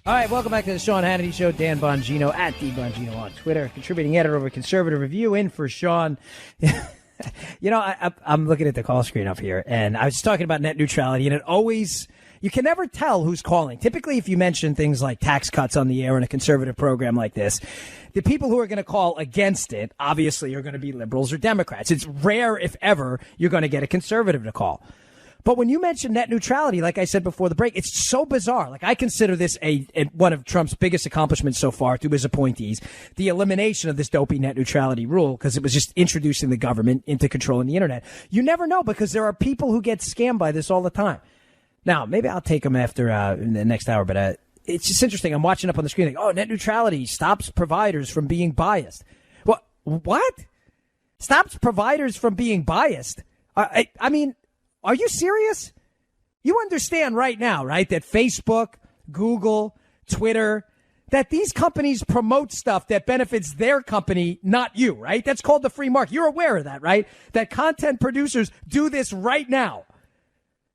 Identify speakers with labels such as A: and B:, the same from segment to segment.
A: All right, welcome back to the Sean Hannity Show. Dan Bongino at DBongino on Twitter, contributing editor over Conservative Review, in for Sean. You know, I'm looking at the call screen up here, and I was talking about net neutrality, and it always, you can never tell who's calling. Typically, if you mention things like tax cuts on the air in a conservative program like this, the people who are going to call against it, obviously, are going to be liberals or Democrats. It's rare, if ever, you're going to get a conservative to call. But when you mention net neutrality, like I said before the break, it's so bizarre. Like, I consider this one of Trump's biggest accomplishments so far through his appointees, the elimination of this dopey net neutrality rule, because it was just introducing the government into controlling the internet. You never know, because there are people who get scammed by this all the time. Now, maybe I'll take them after in the next hour, but it's just interesting. I'm watching up on the screen like, oh, net neutrality stops providers from being biased. What? Stops providers from being biased? I mean, are you serious? You understand right now, right, that Facebook, Google, Twitter, that these companies promote stuff that benefits their company, not you, right? That's called the free market. You're aware of that, right? That content producers do this right now.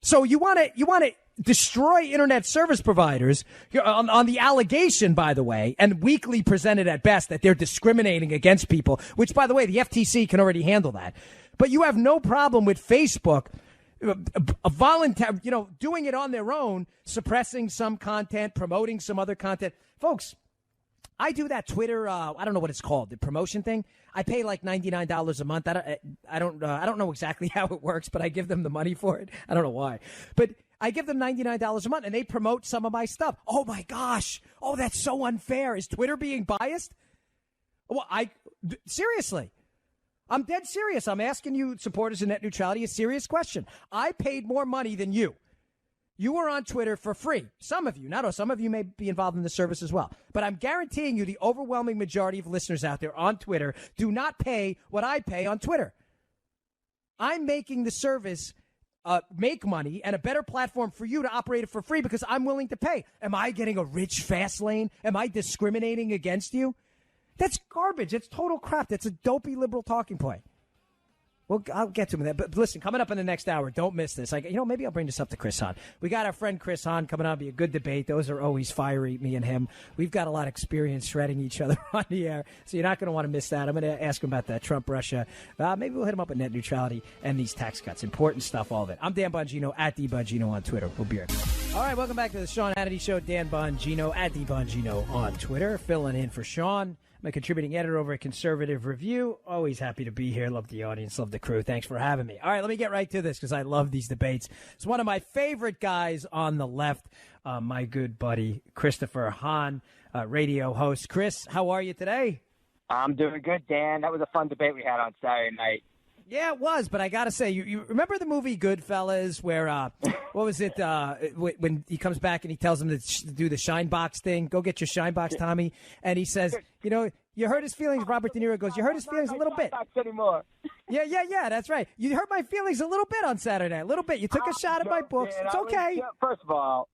A: So you want to destroy internet service providers on the allegation, by the way, and weakly presented at best, that they're discriminating against people, which, by the way, the FTC can already handle that. But you have no problem with Facebook a voluntary, doing it on their own, suppressing some content, promoting some other content. Folks, I do that Twitter, I don't know what it's called, the promotion thing. I pay like $99 a month. I don't know exactly how it works, but I give them the money for it. I don't know why. But I give them $99 a month, and they promote some of my stuff. Oh, my gosh. Oh, that's so unfair. Is Twitter being biased? Well, seriously. I'm dead serious. I'm asking you, supporters of net neutrality, a serious question. I paid more money than you. You were on Twitter for free. Some of you, not all. Some of you may be involved in the service as well. But I'm guaranteeing you the overwhelming majority of listeners out there on Twitter do not pay what I pay on Twitter. I'm making the service make money and a better platform for you to operate it for free because I'm willing to pay. Am I getting a rich fast lane? Am I discriminating against you? That's garbage. It's total crap. That's a dopey liberal talking point. Well, I'll get to that. But listen, coming up in the next hour, don't miss this. Maybe I'll bring this up to Chris Hahn. We got our friend Chris Hahn coming on. Be a good debate. Those are always fiery, me and him. We've got a lot of experience shredding each other on the air, so you're not going to want to miss that. I'm going to ask him about that Trump-Russia. Maybe we'll hit him up with net neutrality and these tax cuts. Important stuff, all of it. I'm Dan Bongino at DBongino on Twitter. We'll be right back. All right, welcome back to the Sean Hannity Show. Dan Bongino at DBongino on Twitter, filling in for Sean. I'm a contributing editor over at Conservative Review. Always happy to be here. Love the audience. Love the crew. Thanks for having me. All right, let me get right to this because I love these debates. It's one of my favorite guys on the left, my good buddy, Christopher Hahn, radio host. Chris, how are you today?
B: I'm doing good, Dan. That was a fun debate we had on Saturday night.
A: Yeah, it was, but I got to say, you remember the movie Goodfellas where, what was it, when he comes back and he tells him to do the shine box thing? Go get your shine box, Tommy. And he says, you hurt his feelings. Robert De Niro goes, you hurt his feelings a little bit.
B: Anymore.
A: Yeah, that's right. You hurt my feelings a little bit on Saturday, a little bit. You took a shot at my books. It's okay.
B: First of all,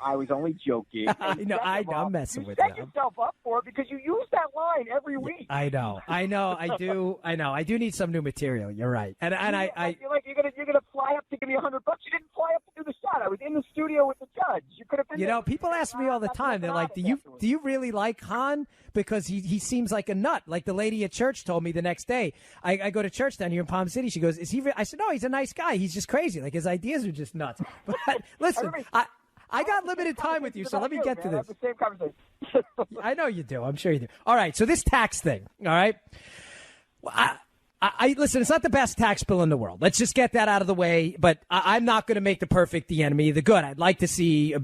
B: I was only joking.
A: I'm messing with you.
B: You set yourself up for it because you use that line every week.
A: I know. I do. I do need some new material. You're right. And I
B: feel like you're gonna fly up to give me $100. You didn't fly up to do the shot. I was in the studio with the judge. You could have been.
A: People ask me all the time. They're like, do you really like Hahn? Because he seems like a nut. Like the lady at church told me the next day. I go to church down here in Palm City. She goes, "Is he?" I said, "No, he's a nice guy. He's just crazy. Like his ideas are just nuts." But listen, I got limited time with you, so let me get to this.
B: I have the same conversation.
A: I know you do. I'm sure you do. All right. So this tax thing. All right. I listen, it's not the best tax bill in the world. Let's just get that out of the way. But I'm not going to make the perfect the enemy of the good. I'd like to see,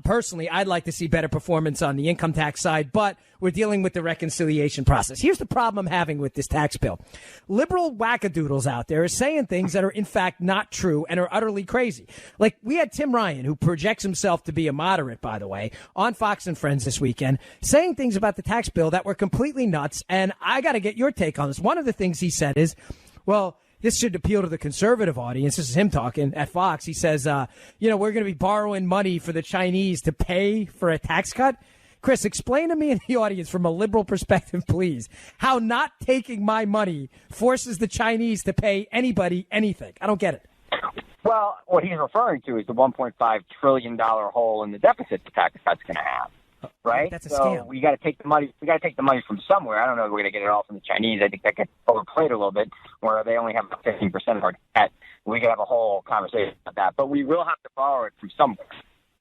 A: personally, I'd like to see better performance on the income tax side. But we're dealing with the reconciliation process. Here's the problem I'm having with this tax bill. Liberal wackadoodles out there are saying things that are, in fact, not true and are utterly crazy. Like, we had Tim Ryan, who projects himself to be a moderate, by the way, on Fox and Friends this weekend, saying things about the tax bill that were completely nuts. And I got to get your take on this. One of the things he said is, well, this should appeal to the conservative audience. This is him talking at Fox. He says, we're going to be borrowing money for the Chinese to pay for a tax cut. Chris, explain to me and the audience from a liberal perspective, please, how not taking my money forces the Chinese to pay anybody anything. I don't get it.
B: Well, what he's referring to is the $1.5 trillion hole in the deficit the tax cut's going to have. right?
A: That's a
B: so
A: scam.
B: we got to take the money. We got to take the money from somewhere. I don't know if we're going to get it all from the Chinese. I think that gets overplayed a little bit, where they only have about 15% of our debt. We could have a whole conversation about that, but we will have to borrow it from somewhere.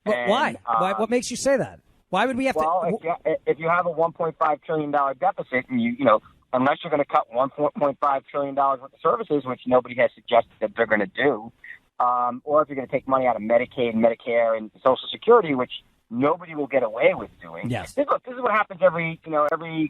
A: Why? What makes you say that? Why would we have
B: to? If you have a $1.5 trillion deficit, and you know, unless you're going to cut $1.5 trillion worth of services, which nobody has suggested that they're going to do, or if you're going to take money out of Medicaid, Medicare, and Social Security, which nobody will get away with doing.
A: Yes.
B: This is what happens every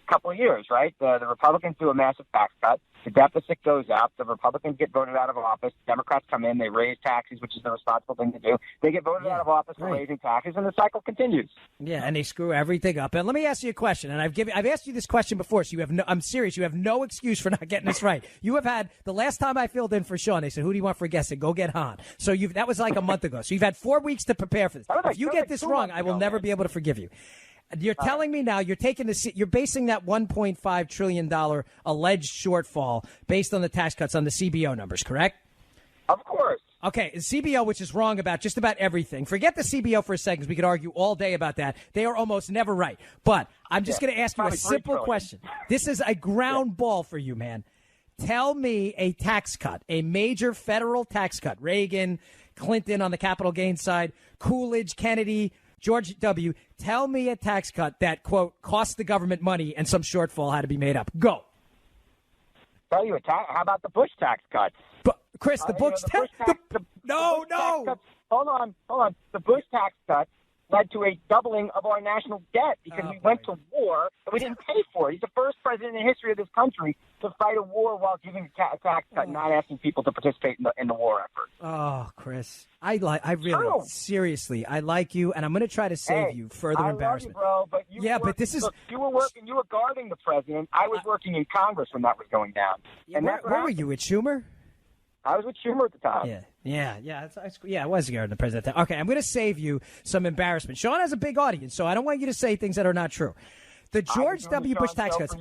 B: couple of years, right? The Republicans do a massive tax cut. The deficit goes up. The Republicans get voted out of office. Democrats come in. They raise taxes, which is the responsible thing to do. They get voted out of office for raising taxes, and the cycle continues.
A: Yeah, and they screw everything up. And let me ask you a question. And I've asked you this question before, so I'm serious. You have no excuse for not getting this right. You have had the last time I filled in for Sean. They said, "Who do you want for a guest?" I said, "Go get Han." So that was like a month ago. So you've had 4 weeks to prepare for this. If you get this wrong, I will never be able to forgive you. You're telling me now you're basing that $1.5 trillion alleged shortfall based on the tax cuts on the CBO numbers, correct?
B: Of course.
A: Okay, the CBO, which is wrong about just about everything. Forget the CBO for a second, because we could argue all day about that. They are almost never right. But I'm just going to ask you a simple question. This is a ground ball for you, man. Tell me a tax cut, a major federal tax cut. Reagan, Clinton on the capital gains side, Coolidge, Kennedy, George W. Tell me a tax cut that, quote, cost the government money and some shortfall had to be made up. Go.
B: Tell you how about the Bush tax cuts?
A: Chris, the Bush tax cuts. No.
B: Hold on. The Bush tax cuts led to a doubling of our national debt because we went to war and we didn't pay for it. He's the first president in the history of this country to fight a war while giving a tax cut, not asking people to participate in the war effort.
A: Oh, Chris, seriously, I like you, and I'm going to try to save you further embarrassment.
B: I love you, bro, but you were guarding the president. I was working in Congress when that was going down. And
A: where were you, at Schumer?
B: I was with Schumer at the time.
A: I was guarding the president. Okay, I'm going to save you some embarrassment. Sean has a big audience, so I don't want you to say things that are not true. The George W. Bush tax cuts.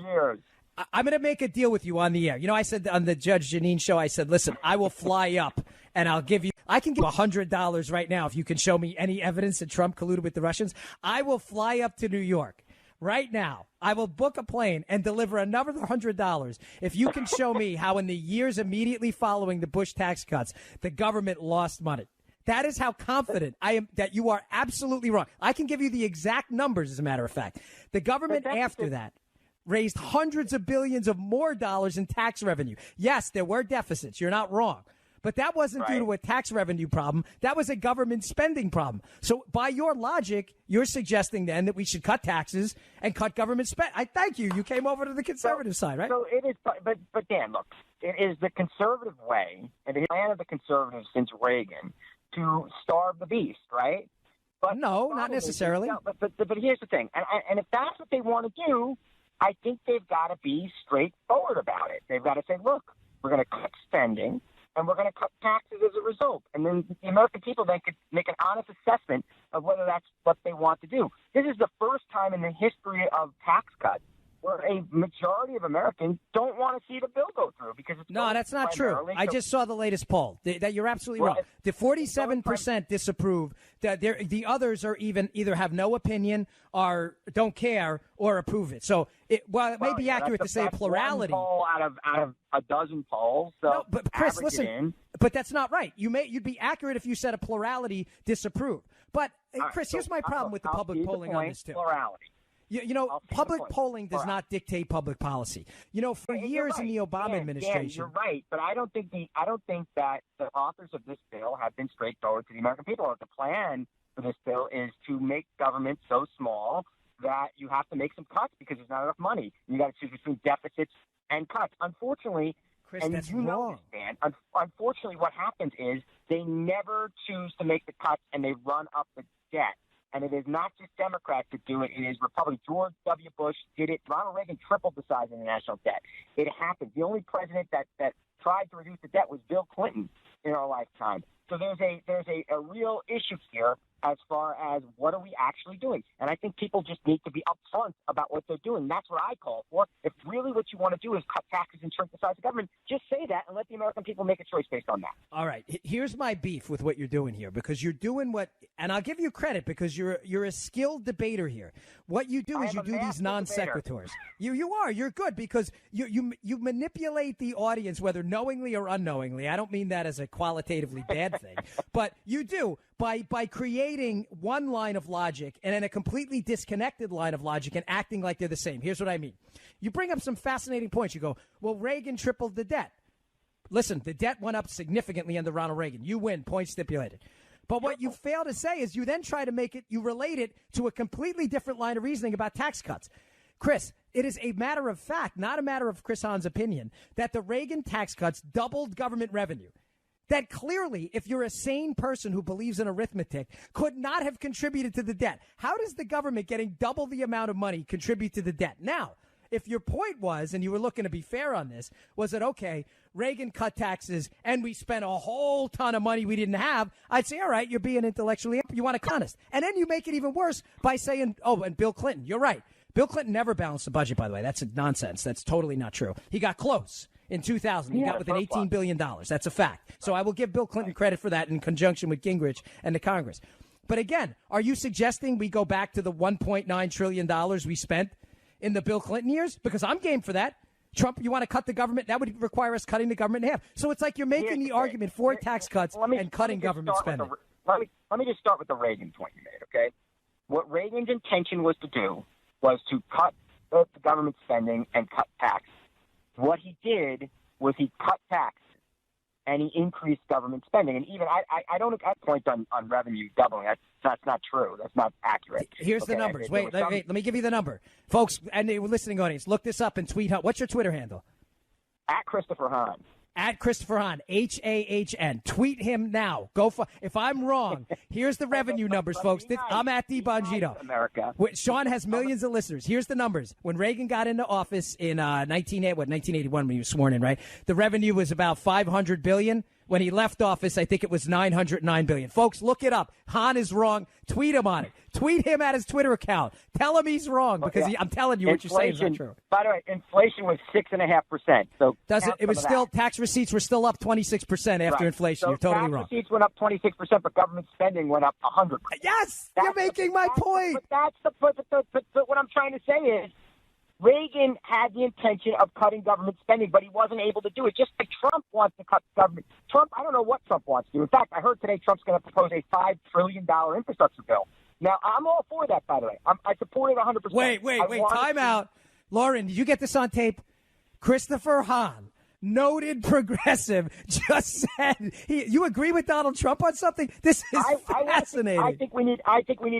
A: I'm going to make a deal with you on the air. You know, I said on the Judge Janine show, I said, listen, I will fly up and I can give you $100 right now if you can show me any evidence that Trump colluded with the Russians. I will fly up to New York right now. I will book a plane and deliver another $100 if you can show me how in the years immediately following the Bush tax cuts, the government lost money. That is how confident I am that you are absolutely wrong. I can give you the exact numbers, as a matter of fact. The government after that raised hundreds of billions of more dollars in tax revenue. Yes, there were deficits. You're not wrong. But that wasn't due to a tax revenue problem. That was a government spending problem. So by your logic, you're suggesting then that we should cut taxes and cut government spend. I thank you. You came over to the conservative side, right?
B: So it is, but Dan, look, it is the conservative way, and the plan of the conservatives since Reagan to starve the beast, right? But
A: no, not necessarily.
B: But here's the thing, and if that's what they want to do, I think they've got to be straightforward about it. They've got to say, look, we're going to cut spending and we're going to cut taxes as a result. And then the American people then could make an honest assessment of whether that's what they want to do. This is the first time in the history of tax cuts where a majority of Americans don't want to see the bill go through because it's
A: that's not true. I just saw the latest poll. That you're absolutely wrong. The 47% disapprove. The others are either have no opinion or don't care or approve it. So it may be accurate to say a plurality.
B: One poll out of a dozen polls. So
A: no, but Chris, listen. But that's not right. You'd be accurate if you said a plurality disapprove. But Chris, here's my problem with the public polling on this too.
B: Plurality.
A: You know, public polling does not dictate public policy. You know, for years in the Obama administration,
B: you're right, but I don't think that the authors of this bill have been straightforward to the American people. The plan for this bill is to make government so small that you have to make some cuts because there's not enough money. You got to choose between deficits and cuts. Unfortunately,
A: Chris,
B: and
A: that's
B: you know
A: wrong.
B: this, Dan. Unfortunately, what happens is they never choose to make the cuts and they run up the debt. And it is not just Democrats that do it. It is Republicans. George W. Bush did it. Ronald Reagan tripled the size of the national debt. It happened. The only president that tried to reduce the debt was Bill Clinton in our lifetime. So there's a real issue here as far as what are we actually doing. And I think people just need to be upfront about what they're doing. That's what I call for. If really what you want to do is cut taxes and shrink the size of government, just say that and let the American people make a choice based on that.
A: All right. Here's my beef with what you're doing here, because you're doing what, and I'll give you credit because you're a skilled debater here. What you do is you do these non sequiturs. You are. You're good because you manipulate the audience, whether knowingly or unknowingly. I don't mean that as a qualitatively bad thing, but you do by creating one line of logic and then a completely disconnected line of logic and acting like they're the same. Here's what I mean. You bring up some fascinating points. You go, well, Reagan tripled the debt. Listen, the debt went up significantly under Ronald Reagan. You win, point stipulated. But what you fail to say is you then try to you relate it to a completely different line of reasoning about tax cuts. Chris, it is a matter of fact, not a matter of Chris Hahn's opinion, that the Reagan tax cuts doubled government revenue. That clearly, if you're a sane person who believes in arithmetic, could not have contributed to the debt. How does the government getting double the amount of money contribute to the debt? Now, if your point was, and you were looking to be fair on this, was that, okay, Reagan cut taxes and we spent a whole ton of money we didn't have, I'd say, all right, you're being intellectually, you want to be honest. And then you make it even worse by saying, oh, and Bill Clinton, you're right. Bill Clinton never balanced the budget, by the way. That's nonsense. That's totally not true. He got close. In 2000, he got within $18 billion. That's a fact. So I will give Bill Clinton credit for that in conjunction with Gingrich and the Congress. But again, are you suggesting we go back to the $1.9 trillion we spent in the Bill Clinton years? Because I'm game for that. Trump, you want to cut the government? That would require us cutting the government in half. So it's like you're making the argument for tax cuts and cutting government spending.
B: Let me just start with the Reagan point you made, okay? What Reagan's intention was to do was to cut the government spending and cut tax. What he did was he cut tax and he increased government spending. And even I don't at point on revenue doubling. That's not true. That's not accurate.
A: Here's the numbers. Wait, let me give you the number. Folks, and the listening audience, look this up and tweet. What's your Twitter handle?
B: At Christopher Hahn.
A: At Christopher Hahn, Hahn. Tweet him now. Go for. If I'm wrong, here's the revenue numbers, folks. I'm at D Bongino.
B: America.
A: Sean has millions of listeners. Here's the numbers. When Reagan got into office in 1981, when he was sworn in, right? The revenue was about $500 billion. When he left office, I think it was $909 billion. Folks, look it up. Hahn is wrong. Tweet him on it. Tweet him at his Twitter account. Tell him he's wrong because I'm telling you what you're saying is not true.
B: By the way, inflation was 6.5%. So
A: it was still tax receipts were still up 26% after inflation.
B: So
A: you're totally wrong.
B: Tax receipts went up 26%, but government spending went up 100%.
A: Yes, you're making my point.
B: But what I'm trying to say is, Reagan had the intention of cutting government spending, but he wasn't able to do it. Just like Trump wants to cut government. I don't know what Trump wants to do. In fact, I heard today Trump's going to propose a $5 trillion infrastructure bill. Now, I'm all for that, by the way. I support it 100%.
A: Wait. Time out. Lauren, did you get this on tape? Christopher Hahn, noted progressive, just said you agree with Donald Trump on something. This is fascinating.
B: I think we need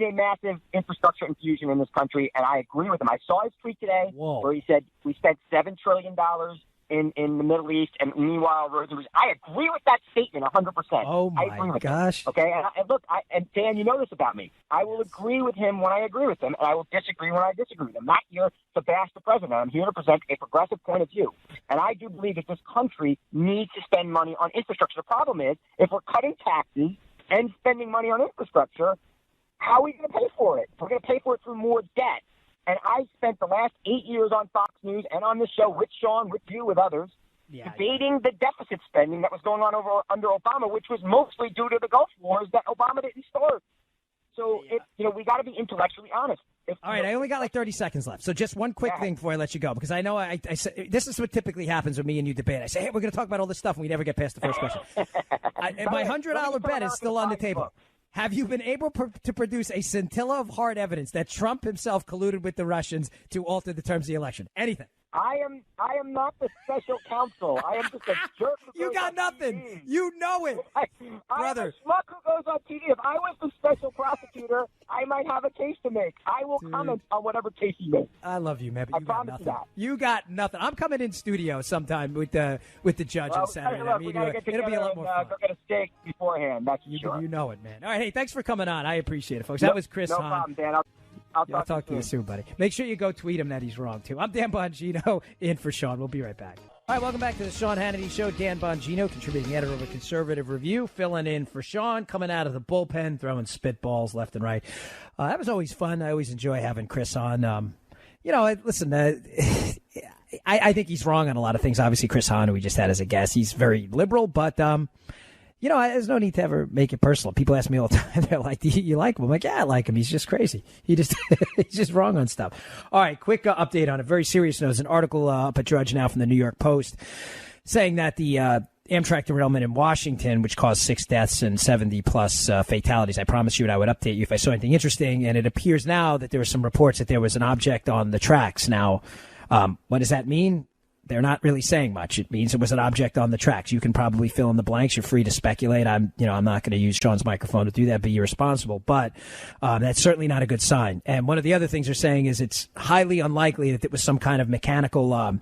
B: a massive infrastructure infusion in this country, and I agree with him. I saw his tweet today where he said we spent $7 trillion in the Middle East, and meanwhile, I agree with that statement 100%.
A: Oh my gosh!
B: Him. Okay, and look, Dan, you know this about me. I will agree with him when I agree with him, and I will disagree when I disagree with him. I'm not here to bash the president. I'm here to present a progressive point of view, and I do believe that this country needs to spend money on infrastructure. The problem is, if we're cutting taxes and spending money on infrastructure, how are we going to pay for it? We're going to pay for it through more debt. And I spent the last 8 years on Fox News and on this show with Sean, with you, with others, debating the deficit spending that was going on under Obama, which was mostly due to the Gulf Wars that Obama didn't start. So, we got to be intellectually honest.
A: All right, I only got like 30 seconds left. So just one quick thing before I let you go, because I know I say, this is what typically happens when me and you debate. I say, hey, we're going to talk about all this stuff, and we never get past the first question. And my $100 bet is still on the table. Have you been able to produce a scintilla of hard evidence that Trump himself colluded with the Russians to alter the terms of the election? Anything?
B: I am not the special counsel. I am just a jerk.
A: You got nothing.
B: TV.
A: You know it, brother.
B: I'm a schmuck who goes on TV. If I was the special prosecutor, I might have a case to make. I will comment on whatever case you make.
A: I love you, man. But you got nothing.
B: That.
A: You got nothing. I'm coming in studio sometime with the judge on Saturday. It'll be a lot more fun.
B: Go get a steak beforehand. That's sure.
A: You know it, man. All right, hey, thanks for coming on. I appreciate it, folks. That was Chris Hahn.
B: No problem, Dan. I'll talk to you soon,
A: buddy. Make sure you go tweet him that he's wrong, too. I'm Dan Bongino, in for Sean. We'll be right back. All right, welcome back to the Sean Hannity Show. Dan Bongino, contributing editor of a Conservative Review, filling in for Sean, coming out of the bullpen, throwing spitballs left and right. That was always fun. I always enjoy having Chris on. Listen, I think he's wrong on a lot of things. Obviously, Chris Hahn, who we just had as a guest, he's very liberal, but there's no need to ever make it personal. People ask me all the time, they're like, do you like him? I'm like, yeah, I like him. He's just crazy. He's just wrong on stuff. All right, quick update on a very serious note. There's an article up at Drudge now from the New York Post saying that the Amtrak derailment in Washington, which caused 6 deaths and 70-plus fatalities. I promised you I would update you if I saw anything interesting, and it appears now that there were some reports that there was an object on the tracks. Now, what does that mean? They're not really saying much. It means it was an object on the tracks. You can probably fill in the blanks. You're free to speculate. I'm not going to use Sean's microphone to do that, be irresponsible, but that's certainly not a good sign. And one of the other things they're saying is it's highly unlikely that it was some kind of mechanical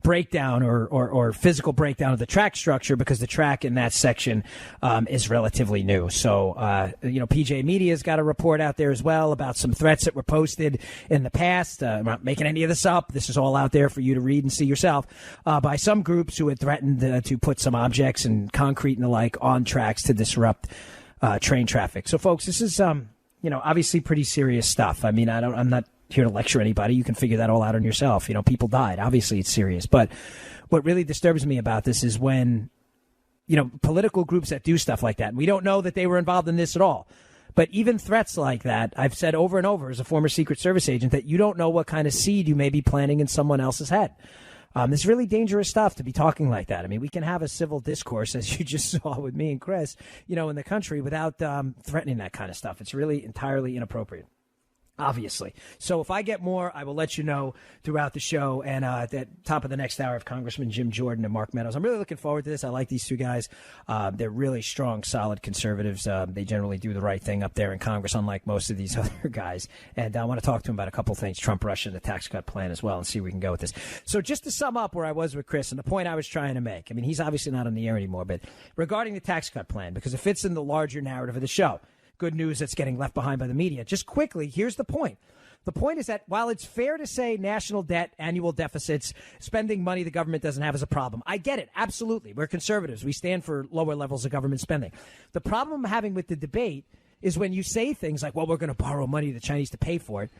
A: breakdown or physical breakdown of the track structure, because the track in that section is relatively new. So, PJ Media's got a report out there as well about some threats that were posted in the past. I'm not making any of this up. This is all out there for you to read and see yourself, by some groups who had threatened to put some objects and concrete and the like on tracks to disrupt train traffic. So, folks, this is, obviously pretty serious stuff. I mean, I'm not here to lecture anybody. You can figure that all out on yourself. People died. Obviously, it's serious. But what really disturbs me about this is when, political groups that do stuff like that, and we don't know that they were involved in this at all. But even threats like that, I've said over and over as a former Secret Service agent, that you don't know what kind of seed you may be planting in someone else's head. It's really dangerous stuff to be talking like that. I mean, we can have a civil discourse, as you just saw with me and Chris, in the country without threatening that kind of stuff. It's really entirely inappropriate. Obviously. So if I get more, I will let you know throughout the show. And at the top of the next hour of Congressman Jim Jordan and Mark Meadows. I'm really looking forward to this. I like these two guys. They're really strong, solid conservatives. They generally do the right thing up there in Congress, unlike most of these other guys. And I want to talk to them about a couple things, Trump, Russia, and the tax cut plan as well, and see where we can go with this. So just to sum up where I was with Chris and the point I was trying to make, I mean, he's obviously not on the air anymore, but regarding the tax cut plan, because it fits in the larger narrative of the show. Good news that's getting left behind by the media. Just quickly, here's the point. The point is that while it's fair to say national debt, annual deficits, spending money the government doesn't have is a problem. I get it. Absolutely. We're conservatives. We stand for lower levels of government spending. The problem I'm having with the debate is when you say things like, well, we're going to borrow money to the Chinese to pay for it.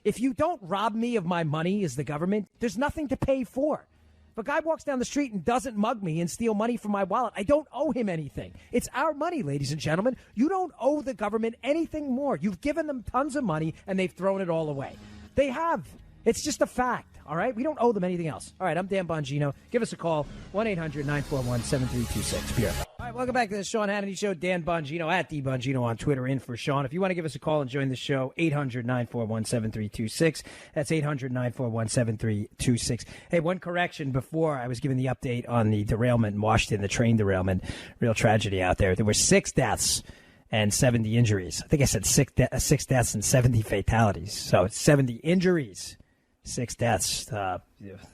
A: If you don't rob me of my money as the government, there's nothing to pay for. If a guy walks down the street and doesn't mug me and steal money from my wallet, I don't owe him anything. It's our money, ladies and gentlemen. You don't owe the government anything more. You've given them tons of money, and they've thrown it all away. They have. It's just a fact, all right? We don't owe them anything else. All right, I'm Dan Bongino. Give us a call, 1-800-941-7326. Be right back. All right, welcome back to the Sean Hannity Show. Dan Bongino at the Bongino on Twitter, in for Sean. If you want to give us a call and join the show, 800-941-7326. That's 800-941-7326. Hey, one correction before I was giving the update on the derailment in Washington, the train derailment. Real tragedy out there. There were 6 deaths and 70 injuries. I think I said 6 deaths and 70 fatalities. So it's 70 injuries. 6 deaths.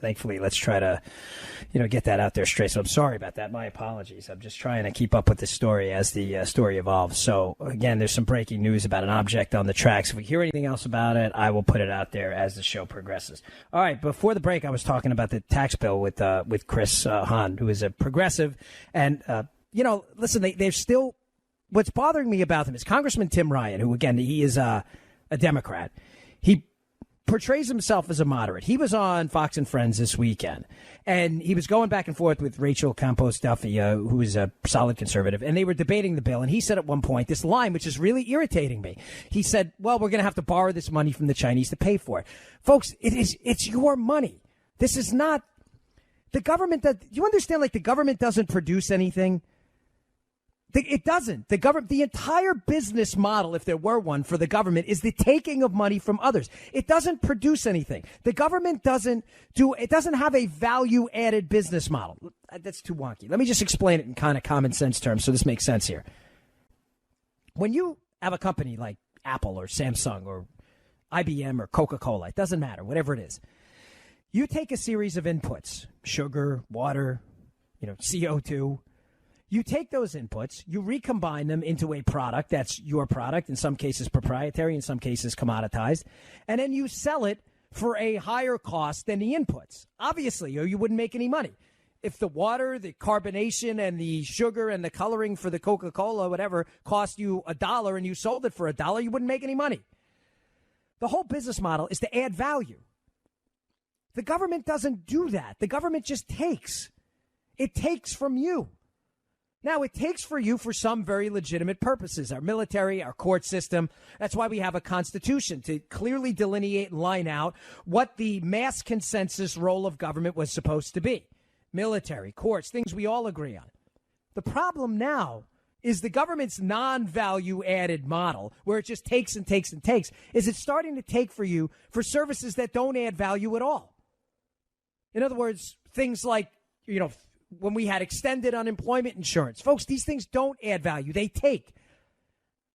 A: Thankfully, let's try to, get that out there straight. So I'm sorry about that. My apologies. I'm just trying to keep up with this story as the story evolves. So again, there's some breaking news about an object on the tracks. If we hear anything else about it, I will put it out there as the show progresses. All right. Before the break, I was talking about the tax bill with Chris Hahn, who is a progressive, and listen, they're still. What's bothering me about them is Congressman Tim Ryan, who again he is a Democrat. He portrays himself as a moderate. He was on Fox and Friends this weekend, and he was going back and forth with Rachel Campos Duffy, who is a solid conservative, and they were debating the bill. And he said at one point this line, which is really irritating me. He said, well, we're going to have to borrow this money from the Chinese to pay for it. Folks, it's your money. This is not the government. You understand, like, the government doesn't produce anything. It doesn't. The entire business model, if there were one for the government, is the taking of money from others. It doesn't produce anything. The government doesn't have a value-added business model. That's too wonky. Let me just explain it in kind of common sense terms so this makes sense here. When you have a company like Apple or Samsung or IBM or Coca-Cola, it doesn't matter, whatever it is, you take a series of inputs, sugar, water, CO2. You take those inputs, you recombine them into a product that's your product, in some cases proprietary, in some cases commoditized, and then you sell it for a higher cost than the inputs, obviously, or you wouldn't make any money. if the water, the carbonation, and the sugar and the coloring for the Coca-Cola, whatever, cost you $1 and you sold it for $1, you wouldn't make any money. The whole business model is to add value. The government doesn't do that. The government just takes. It takes from you. Now, it takes for you for some very legitimate purposes, our military, our court system. That's why we have a constitution to clearly delineate and line out what the mass consensus role of government was supposed to be. Military, courts, things we all agree on. The problem now is the government's non-value added model, where it just takes and takes and takes, is it's starting to take for you for services that don't add value at all. In other words, things like, when we had extended unemployment insurance. Folks, these things don't add value. They take.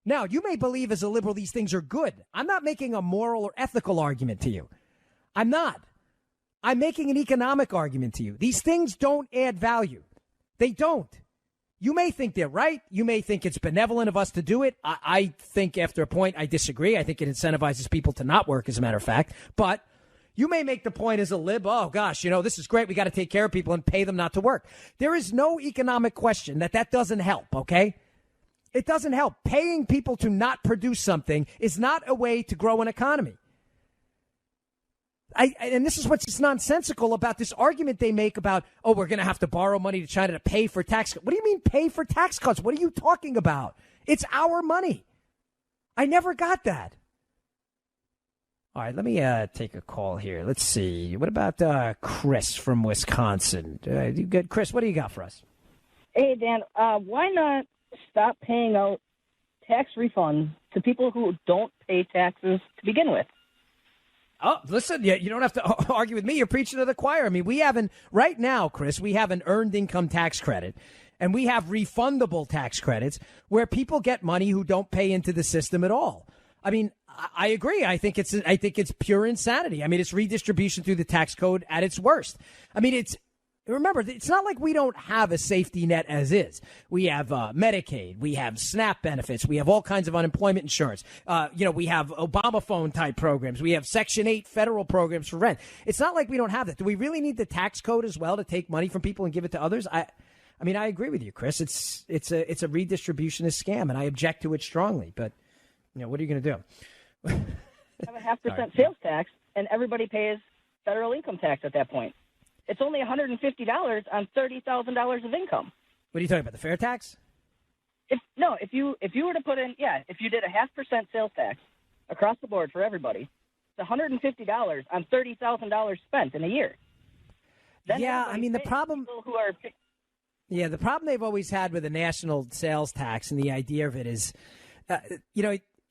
A: Now, you may believe as a liberal these things are good. I'm not making a moral or ethical argument to you. I'm not. I'm making an economic argument to you. These things don't add value. They don't. You may think they're right. You may think it's benevolent of us to do it. I think after a point I disagree. I think it incentivizes people to not work, as a matter of fact. But you may make the point as a lib, oh, gosh, this is great. We got to take care of people and pay them not to work. There is no economic question that doesn't help, okay? It doesn't help. Paying people to not produce something is not a way to grow an economy. And this is what's just nonsensical about this argument they make about, we're going to have to borrow money to China to pay for tax cuts. What do you mean pay for tax cuts? What are you talking about? It's our money. I never got that. All right, let me take a call here. Let's see. What about Chris from Wisconsin? You good, Chris? What do you got for us?
C: Hey, Dan. Why not stop paying out tax refunds to people who don't pay taxes to begin with?
A: Oh, listen, you don't have to argue with me. You're preaching to the choir. I mean, right now, Chris, we have an earned income tax credit, and we have refundable tax credits where people get money who don't pay into the system at all. I mean, I agree. I think it's pure insanity. I mean, it's redistribution through the tax code at its worst. I mean, remember, it's not like we don't have a safety net as is. We have Medicaid. We have SNAP benefits. We have all kinds of unemployment insurance. We have Obama phone type programs. We have Section 8 federal programs for rent. It's not like we don't have that. Do we really need the tax code as well to take money from people and give it to others? I mean, I agree with you, Chris. It's a redistributionist scam, and I object to it strongly. But what are you going to do?
C: Have a 0.5% sales tax, and everybody pays federal income tax at that point. It's only $150 on $30,000 of income.
A: What are you talking about? The fair tax?
C: If you were to put in, if you did a 0.5% sales tax across the board for everybody, it's $150 on $30,000 spent in a year. Then
A: the problem. The problem they've always had with the national sales tax and the idea of it is,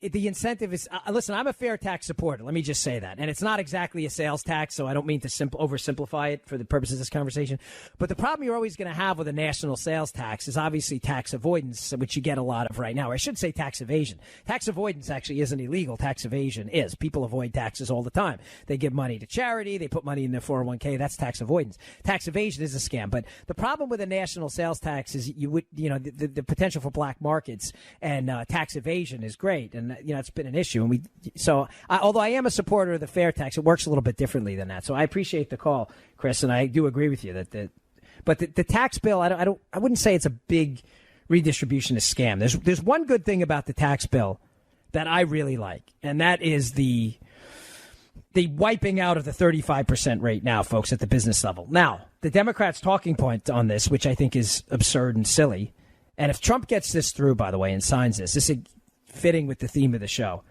A: the incentive is, listen, I'm a fair tax supporter. Let me just say that. And it's not exactly a sales tax, so I don't mean to oversimplify it for the purposes of this conversation. But the problem you're always going to have with a national sales tax is obviously tax avoidance, which you get a lot of right now. I should say tax evasion. Tax avoidance actually isn't illegal. Tax evasion is. People avoid taxes all the time. They give money to charity. They put money in their 401k. That's tax avoidance. Tax evasion is a scam. But the problem with a national sales tax is the potential for black markets and tax evasion is great. And it's been an issue, and although I am a supporter of the fair tax, it works a little bit differently than that. So I appreciate the call, Chris, and I do agree with you but the tax bill, I wouldn't say it's a big redistributionist scam. There's one good thing about the tax bill that I really like, and that is the wiping out of the 35% rate now, folks, at the business level. Now, the Democrats' talking point on this, which I think is absurd and silly, and if Trump gets this through, by the way, and signs this is fitting with the theme of the show.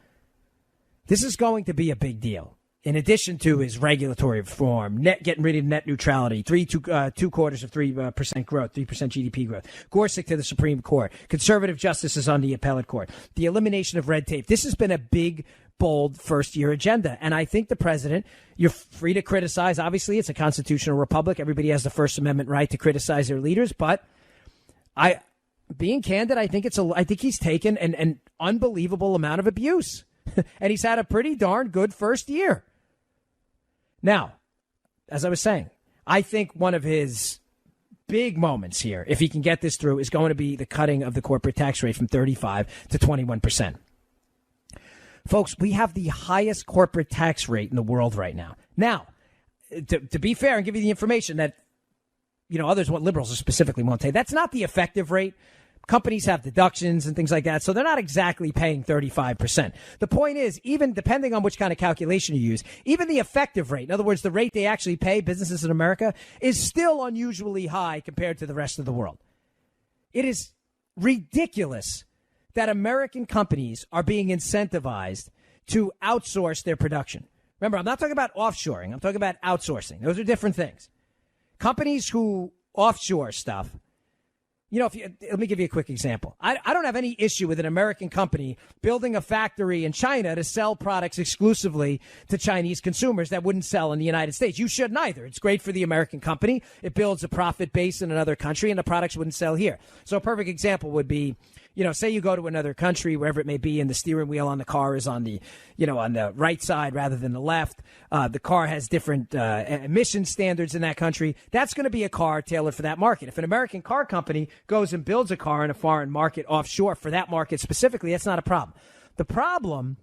A: This is going to be a big deal. In addition to his regulatory reform, getting rid of net neutrality, 2/4% growth, 3% GDP growth, Gorsuch to the Supreme Court, conservative justices on the appellate court, the elimination of red tape. This has been a big, bold first-year agenda. And I think the president, you're free to criticize. Obviously, it's a constitutional republic. Everybody has the First Amendment right to criticize their leaders. But being candid, I think he's taken an unbelievable amount of abuse, and he's had a pretty darn good first year. Now, as I was saying, I think one of his big moments here, if he can get this through, is going to be the cutting of the corporate tax rate from 35 to 21%. Folks, we have the highest corporate tax rate in the world right now. Now, to be fair and give you the information that others, what liberals specifically won't take. That's not the effective rate. Companies have deductions and things like that, so they're not exactly paying 35%. The point is, even depending on which kind of calculation you use, even the effective rate, in other words, the rate they actually pay businesses in America, is still unusually high compared to the rest of the world. It is ridiculous that American companies are being incentivized to outsource their production. Remember, I'm not talking about offshoring. I'm talking about outsourcing. Those are different things. Companies who offshore stuff, let me give you a quick example. I don't have any issue with an American company building a factory in China to sell products exclusively to Chinese consumers that wouldn't sell in the United States. You shouldn't either. It's great for the American company. It builds a profit base in another country, and the products wouldn't sell here. So a perfect example would be, say you go to another country, wherever it may be, and the steering wheel on the car is on the, on the right side rather than the left. The car has different emission standards in that country. That's going to be a car tailored for that market. If an American car company goes and builds a car in a foreign market offshore for that market specifically, that's not a problem. The problem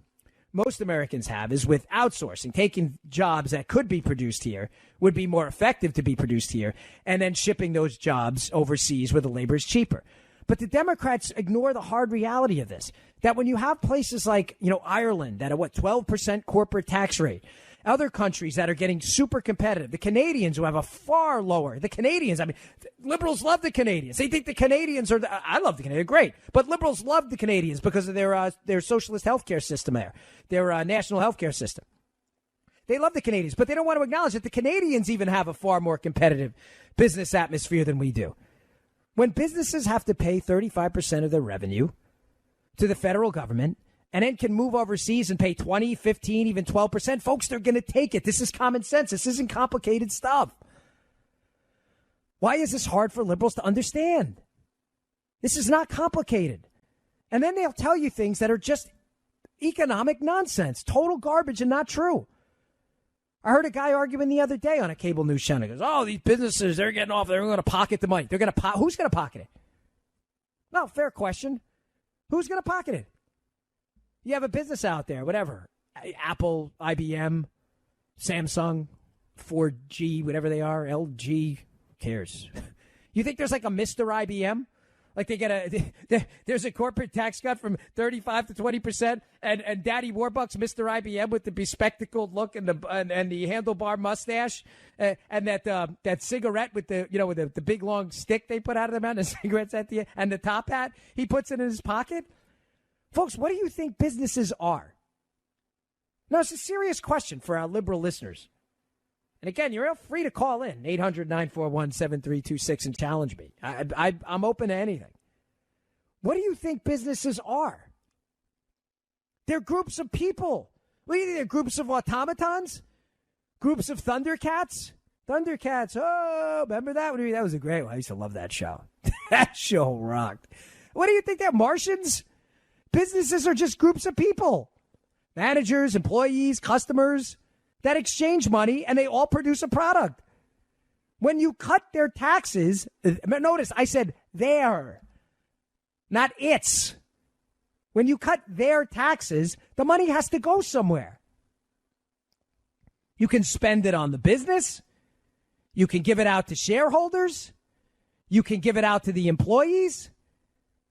A: most Americans have is with outsourcing, taking jobs that could be produced here, would be more effective to be produced here, and then shipping those jobs overseas where the labor is cheaper. But the Democrats ignore the hard reality of this, that when you have places like, Ireland that are 12% corporate tax rate, other countries that are getting super competitive, the Canadians who have a far lower, liberals love the Canadians. They think the Canadians I love the Canadians, great. But liberals love the Canadians because of their socialist healthcare system there, their national healthcare system. They love the Canadians, but they don't want to acknowledge that the Canadians even have a far more competitive business atmosphere than we do. When businesses have to pay 35% of their revenue to the federal government and then can move overseas and pay 20, 15, even 12%, folks, they're going to take it. This is common sense. This isn't complicated stuff. Why is this hard for liberals to understand? This is not complicated. And then they'll tell you things that are just economic nonsense, total garbage and not true. I heard a guy arguing the other day on a cable news channel. He goes, these businesses, they're getting off. They're going to pocket the money. Who's going to pocket it? No, fair question. Who's going to pocket it? You have a business out there, whatever. Apple, IBM, Samsung, 4G, whatever they are, LG, who cares? You think there's like a Mr. IBM? Like there's a corporate tax cut from 35 to 20%, and Daddy Warbucks, Mr. IBM, with the bespectacled look and the handlebar mustache, and that cigarette with the big long stick they put out of the mouth, and cigarettes at the end, and the top hat he puts it in his pocket. Folks, what do you think businesses are? No, it's a serious question for our liberal listeners. And again, you're free to call in, 800-941-7326, and challenge me. I'm open to anything. What do you think businesses are? They're groups of people. What do you think? They're groups of automatons? Groups of Thundercats? Thundercats. Oh, remember that? That was a great one. I used to love that show. That show rocked. What do you think? They're Martians? Businesses are just groups of people. Managers, employees, customers that exchange money, and they all produce a product. When you cut their taxes, notice I said their, not its. When you cut their taxes, the money has to go somewhere. You can spend it on the business. You can give it out to shareholders. You can give it out to the employees.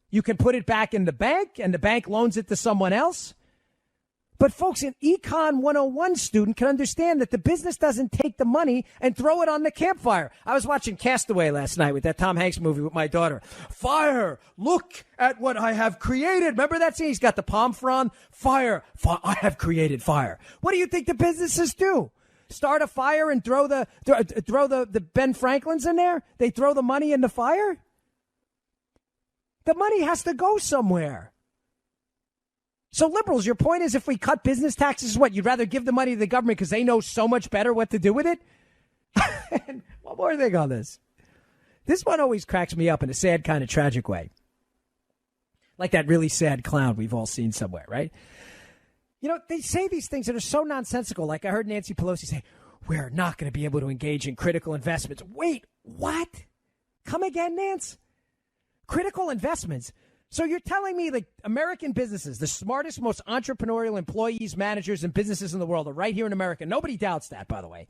A: You can put it back in the bank, and the bank loans it to someone else. But folks, an Econ 101 student can understand that the business doesn't take the money and throw it on the campfire. I was watching Castaway last night with that Tom Hanks movie with my daughter. Fire! Look at what I have created. Remember that scene? He's got the palm frond. Fire! I have created fire. What do you think the businesses do? Start a fire and throw the Ben Franklins in there? They throw the money in the fire? The money has to go somewhere. So liberals, your point is if we cut business taxes, what, you'd rather give the money to the government because they know so much better what to do with it? And one more thing on this. This one always cracks me up in a sad kind of tragic way. Like that really sad clown we've all seen somewhere, right? They say these things that are so nonsensical. Like I heard Nancy Pelosi say, we're not going to be able to engage in critical investments. Wait, what? Come again, Nance? Critical investments? So you're telling me like American businesses, the smartest, most entrepreneurial employees, managers, and businesses in the world are right here in America. Nobody doubts that, by the way.